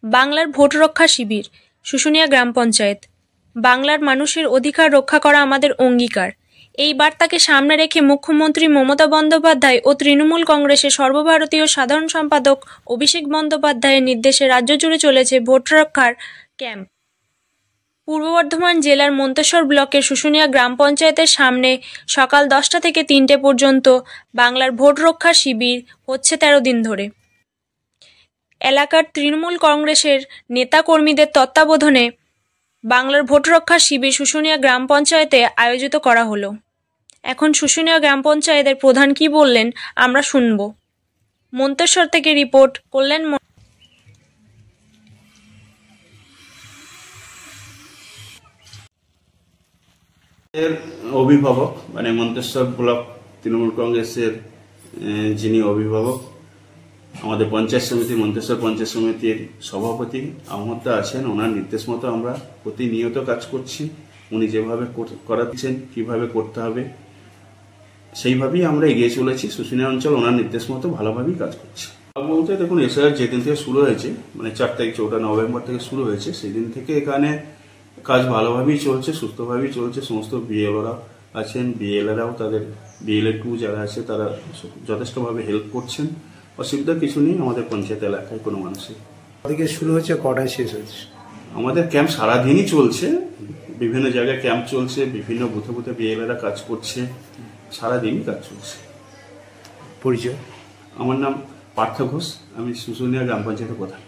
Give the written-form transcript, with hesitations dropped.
বাংলার ভোট রক্ষা শিবির, শুশুনিয়া গ্রাম পঞ্চায়েত। বাংলার মানুষের অধিকার রক্ষা করা আমাদের অঙ্গীকার। এই বার্তাকে সামনে রেখে মুখ্যমন্ত্রী মমতা বন্দ্যোপাধ্যায় ও তৃণমূল কংগ্রেসের সর্বভারতীয় সাধারণ সম্পাদক অভিষেক বন্দ্যোপাধ্যায়ের নির্দেশে রাজ্য জুড়ে চলেছে ভোট রক্ষার ক্যাম্প। পূর্ব বর্ধমান জেলার মন্তেশ্বর ব্লকের শুশুনিয়া গ্রাম পঞ্চায়েতের সামনে সকাল 10টা থেকে 3টে পর্যন্ত বাংলার ভোট রক্ষা শিবির হচ্ছে 13 দিন ধরে। এলাকার তৃণমূল কংগ্রেসের নেতাকর্মীদের তত্ত্বাবধানে বাংলার ভোট রক্ষা শিবির শুশুনিয়া গ্রাম পঞ্চায়েতে আয়োজিত করা হলো। এখন শুশুনিয়া গ্রাম পঞ্চায়েতের প্রধান কি বললেন আমরা শুনব। মন্তেশ্বর থেকে রিপোর্ট করলেন অভিভাবক মানে মন্তেশ্বর ব্লক তৃণমূল কংগ্রেসের যিনি অভিভাবক, আমাদের পঞ্চায়েত সমিতি মন্তেশ্বর পঞ্চায়েত সমিতির সভাপতি আহমদদা আছেন। ওনার নির্দেশ মতো আমরা প্রতিনিয়ত কাজ করছি। উনি যেভাবে করাচ্ছেন কিভাবে করতে হবে সেইভাবেই আমরা এগিয়ে চলেছি। শুশুনিয়া অঞ্চল ওনার নির্দেশ মতো ভালোভাবেই কাজ করছি। বলতে দেখুন, এসআইআর যেদিন থেকে শুরু হয়েছে মানে 4 তারিখ 14 নভেম্বর থেকে শুরু হয়েছে, সেদিন থেকে এখানে কাজ ভালোভাবেই চলছে, সুস্থভাবেই চলছে। সমস্ত বিএলওরা আছেন, বিএলএরাও তাদের বিএলএ 2 যারা আছে তারা যথেষ্টভাবে হেল্প করছেন। অসুবিধা কিছু নেই আমাদের পঞ্চায়েত এলাকায় কোনো মানুষের। থেকে শুরু হচ্ছে, কটায় শেষ হচ্ছে? আমাদের ক্যাম্প সারাদিনই চলছে, বিভিন্ন জায়গায় ক্যাম্প চলছে, বিভিন্ন বুথে বুথে বিএলএরা কাজ করছে, সারাদিনই কাজ চলছে। পরিচয়? আমার নাম পার্থ ঘোষ, আমি শুশুনিয়া গ্রাম পঞ্চায়েতের প্রধান।